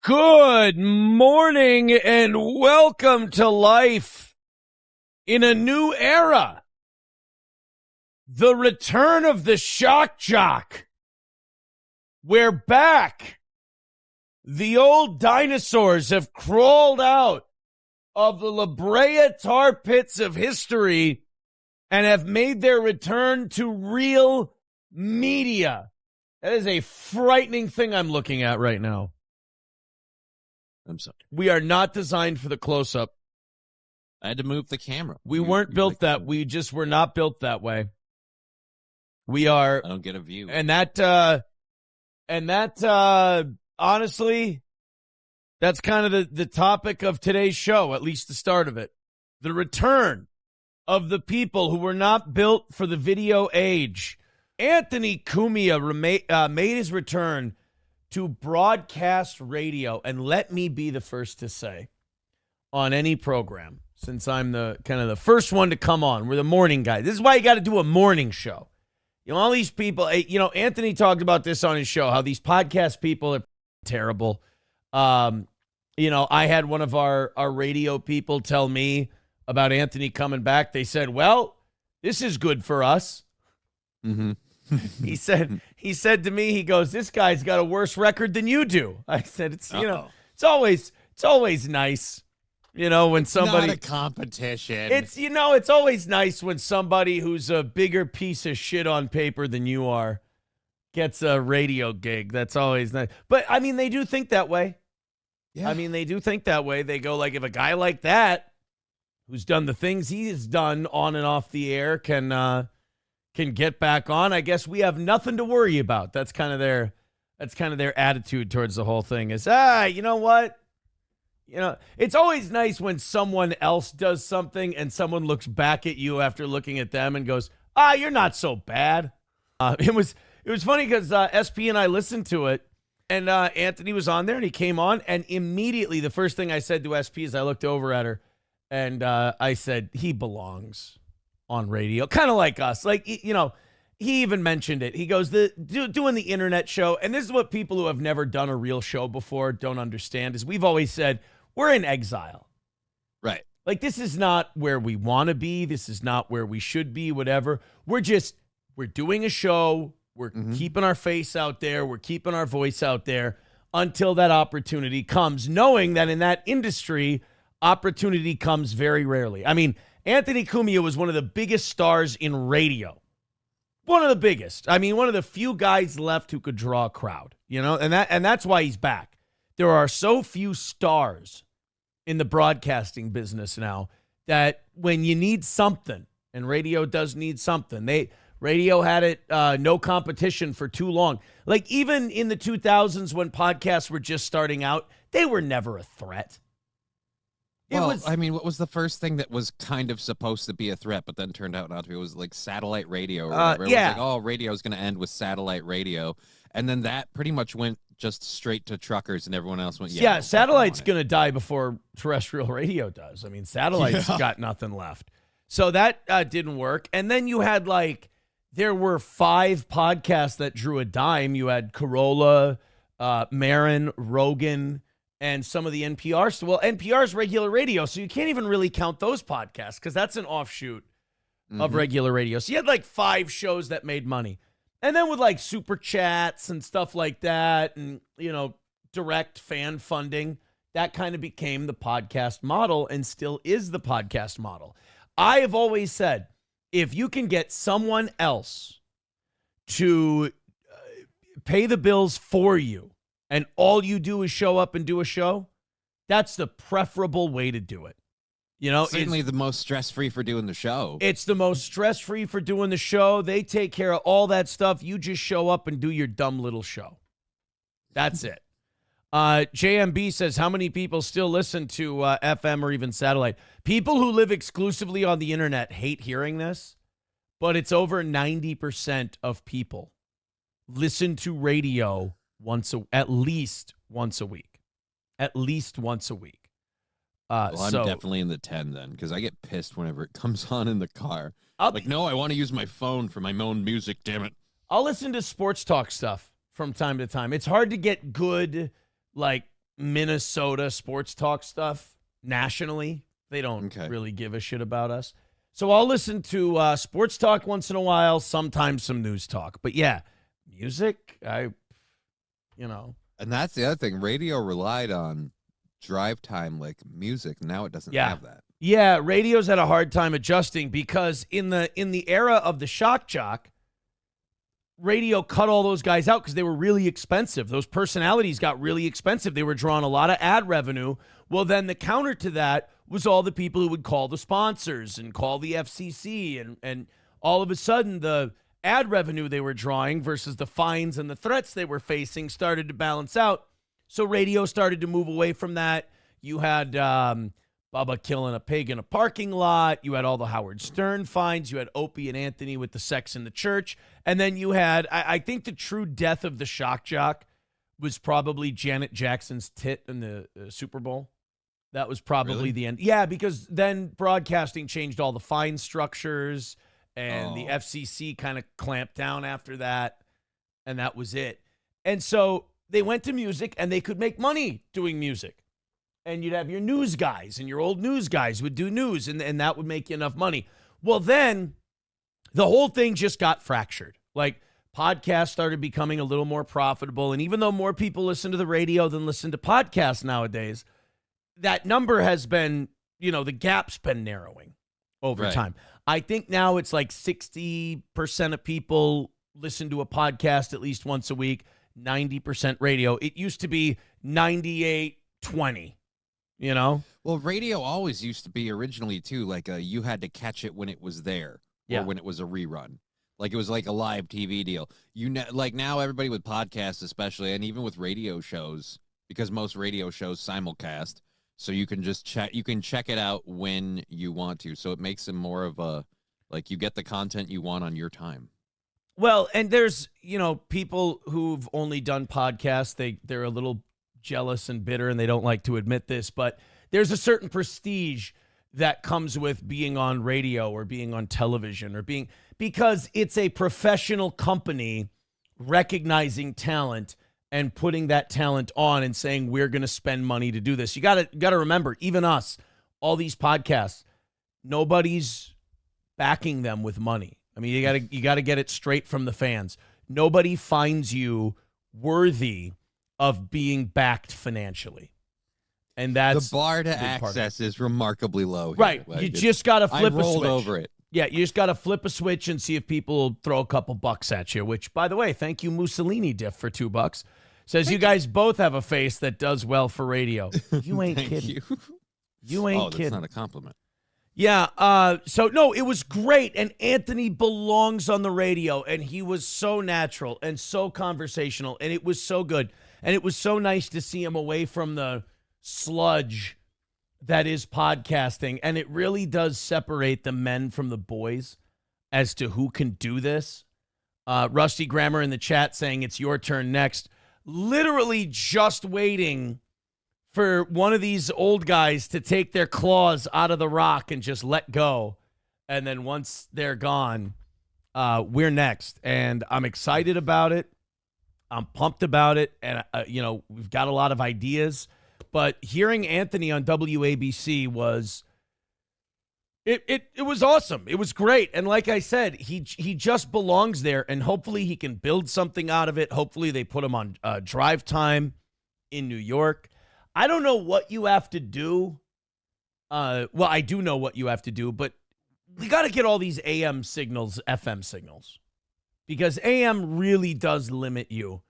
Good morning and welcome to life in a new era. The return of the shock jock. We're back. The old dinosaurs have crawled out of the La Brea tar pits of history and have made their return to real media. That is a frightening thing I'm looking at right now. I'm sorry. We are not designed for the close-up. I had to move the camera. We weren't built that. We just were not built that way. We are. I don't get a view. And that, honestly, that's kind of the topic of today's show, at least the start of it. The return of the people who were not built for the video age. Anthony Cumia made his return to broadcast radio, and let me be the first to say, on any program, since I'm the kind of the first one to come on, we're the morning guy. This is why you got to do a morning show. You know, all these people, Anthony talked about this on his show, how these podcast people are terrible. I had one of our radio people tell me about Anthony coming back. They said, well, this is good for us. Mm-hmm. He said to me, he goes, this guy's got a worse record than you do. I said, it's always nice, when somebody. Not a competition. It's always nice when somebody who's a bigger piece of shit on paper than you are gets a radio gig. That's always nice. But I mean, they do think that way. Yeah. I mean, they do think that way. They go like, if a guy like that, who's done the things he has done on and off the air, can get back on, I guess we have nothing to worry about. That's kind of their attitude towards the whole thing is, you know what? It's always nice when someone else does something and someone looks back at you after looking at them and goes, you're not so bad. It was funny because SP and I listened to it, and Anthony was on there, and he came on, and immediately the first thing I said to SP is I looked over at her, and I said, he belongs on radio, kind of like us. Like, he even mentioned it. He goes, doing the internet show, and this is what people who have never done a real show before don't understand, is we've always said, we're in exile. Right. Like, this is not where we want to be. This is not where we should be, whatever. We're doing a show. We're keeping our face out there. We're keeping our voice out there until that opportunity comes, knowing that in that industry, opportunity comes very rarely. I mean, Anthony Cumia was one of the biggest stars in radio. One of the biggest. I mean, one of the few guys left who could draw a crowd, and that's why he's back. There are so few stars in the broadcasting business now that when you need something, and radio does need something, radio had it no competition for too long. Like, even in the 2000s when podcasts were just starting out, they were never a threat. What was the first thing that was kind of supposed to be a threat, but then turned out not to be? It was like satellite radio or whatever. It was like, radio is going to end with satellite radio. And then that pretty much went just straight to truckers, and everyone else went, satellite's going to die before terrestrial radio does. I mean, satellite's got nothing left. So that didn't work. And then you had, there were 5 podcasts that drew a dime. You had Corolla, Marin, Rogan, and some of the NPR stuff. Well, NPR's regular radio, so you can't even really count those podcasts because that's an offshoot of regular radio. So you had 5 shows that made money. And then with super chats and stuff like that and, direct fan funding, that kind of became the podcast model and still is the podcast model. I have always said, if you can get someone else to pay the bills for you, and all you do is show up and do a show, that's the preferable way to do it. Certainly the most stress-free for doing the show. It's the most stress-free for doing the show. They take care of all that stuff. You just show up and do your dumb little show. That's it. JMB says, how many people still listen to FM or even satellite? People who live exclusively on the internet hate hearing this, but it's over 90% of people listen to radio at least once a week. At least once a week. I'm definitely in the 10 then, because I get pissed whenever it comes on in the car. No, I want to use my phone for my own music, damn it. I'll listen to sports talk stuff from time to time. It's hard to get good, Minnesota sports talk stuff nationally. They don't really give a shit about us. So I'll listen to sports talk once in a while, sometimes some news talk. But yeah, music, And that's the other thing. Radio relied on drive time like music. Now it doesn't have that. Yeah, radio's had a hard time adjusting because in the era of the shock jock, radio cut all those guys out because they were really expensive. Those personalities got really expensive. They were drawing a lot of ad revenue. Well, then the counter to that was all the people who would call the sponsors and call the FCC. And all of a sudden, the ad revenue they were drawing versus the fines and the threats they were facing started to balance out. So radio started to move away from that. You had Bubba killing a pig in a parking lot. You had all the Howard Stern fines. You had Opie and Anthony with the sex in the church. And then you had, I think the true death of the shock jock was probably Janet Jackson's tit in the Super Bowl. That was probably the end. Yeah, because then broadcasting changed all the fine structures and the FCC kind of clamped down after that. And that was it. And so they went to music and they could make money doing music. And you'd have your news guys, and your old news guys would do news, and that would make you enough money. Well, then the whole thing just got fractured. Like, podcasts started becoming a little more profitable, and even though more people listen to the radio than listen to podcasts nowadays, that number has been, the gap's been narrowing over time. I think now it's like 60% of people listen to a podcast at least once a week, 90% radio. It used to be 98-20. Well, radio always used to be originally too, like you had to catch it when it was there or when it was a rerun. Like it was like a live TV deal. Like now everybody with podcasts, especially, and even with radio shows, because most radio shows simulcast, so you can just check it out when you want to. So it makes them more of a, like, you get the content you want on your time. Well, and there's, people who've only done podcasts, they're a little jealous and bitter, and they don't like to admit this, but there's a certain prestige that comes with being on radio or being on television because it's a professional company recognizing talent and putting that talent on and saying, we're going to spend money to do this. You got to remember, even us, all these podcasts, nobody's backing them with money. I mean, you got to get it straight from the fans. Nobody finds you worthy of being backed financially. And that's the bar to access is remarkably low. Right. You just got to flip a switch. I rolled over it. Yeah, you just got to flip a switch and see if people will throw a couple bucks at you, which, by the way, thank you, Mussolini Diff, for $2. Says you guys both have a face that does well for radio. You ain't kidding. You ain't kidding. That's not a compliment. Yeah, so no, it was great, and Anthony belongs on the radio, and he was so natural and so conversational, and it was so good. And it was so nice to see him away from the sludge that is podcasting. And it really does separate the men from the boys as to who can do this. Rusty Grammar in the chat saying it's your turn next. Literally just waiting for one of these old guys to take their claws out of the rock and just let go. And then once they're gone, we're next. And I'm excited about it. I'm pumped about it, and we've got a lot of ideas. But hearing Anthony on WABC was it was awesome. It was great, and like I said, he just belongs there, and hopefully he can build something out of it. Hopefully they put him on drive time in New York. I don't know what you have to do. Well, I do know what you have to do, but we got to get all these AM signals, FM signals. Because AM really does limit you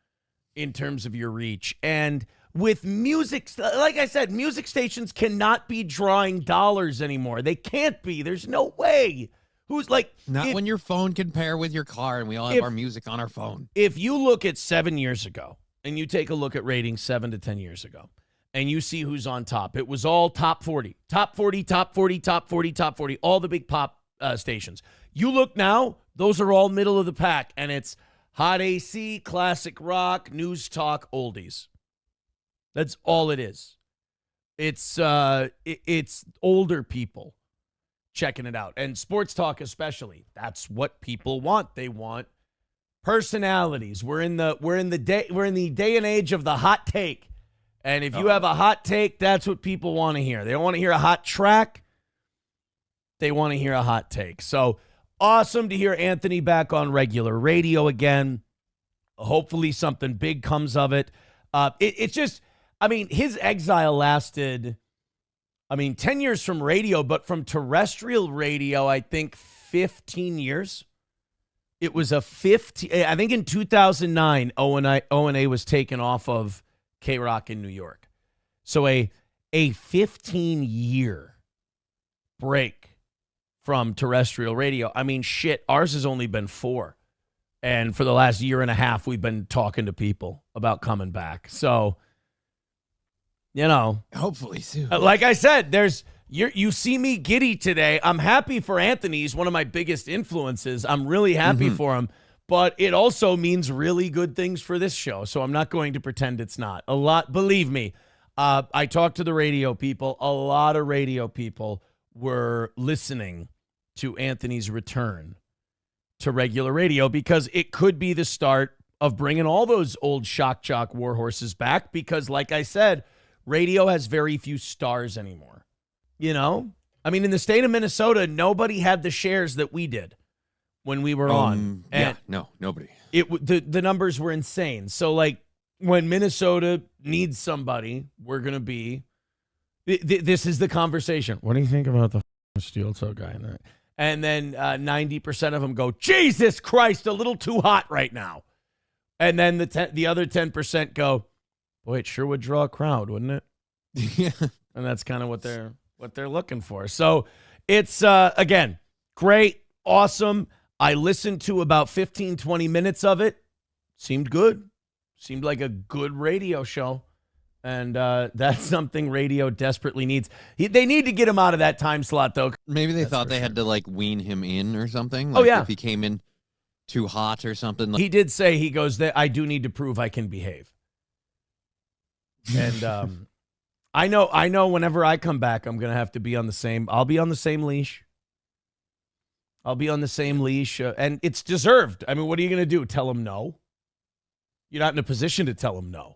in terms of your reach. And with music, like I said, music stations cannot be drawing dollars anymore. They can't be. There's no way. Who's like... Not when your phone can pair with your car and we all have our music on our phone. If you look at 7 years ago and you take a look at ratings 7 to 10 years ago and you see who's on top, it was all top 40. Top 40, top 40, top 40, top 40, all the big pop stations. You look now... Those are all middle of the pack, and it's hot AC, classic rock, news talk, oldies. That's all it is. It's older people checking it out, and sports talk especially. That's what people want. They want personalities. We're in the day and age of the hot take. And if you have a hot take, that's what people want to hear. They don't want to hear a hot track. They want to hear a hot take. So awesome to hear Anthony back on regular radio again. Hopefully something big comes of it. It's just, I mean, his exile lasted, 10 years from radio, but from terrestrial radio, I think 15 years. It was I think in 2009, O&A was taken off of K-Rock in New York. So a 15-year break from terrestrial radio. I mean, shit, ours has only been 4. And for the last year and a half, we've been talking to people about coming back. So, hopefully soon. Like I said, you see me giddy today. I'm happy for Anthony. He's one of my biggest influences. I'm really happy for him. But it also means really good things for this show. So I'm not going to pretend it's not. A lot, believe me. I talked to the radio people. A lot of radio people were listening to Anthony's return to regular radio because it could be the start of bringing all those old shock jock war horses back because, like I said, radio has very few stars anymore. In the state of Minnesota, nobody had the shares that we did when we were on. And nobody. The numbers were insane. So, like, when Minnesota needs somebody, we're going to be... This is the conversation. What do you think about the steel toe guy? And then 90% of them go, Jesus Christ, a little too hot right now. And then the other 10% go, boy, it sure would draw a crowd, wouldn't it? Yeah. And that's kind of what they're looking for. So it's, again, great, awesome. I listened to about 15, 20 minutes of it. Seemed good. Seemed like a good radio show. And that's something radio desperately needs. They need to get him out of that time slot, though. Maybe they thought they had to, wean him in or something. If he came in too hot or something. He did say, he goes, I do need to prove I can behave. And I know whenever I come back, I'm going to have to be on the same. I'll be on the same leash. And it's deserved. I mean, what are you going to do? Tell him no? You're not in a position to tell him no.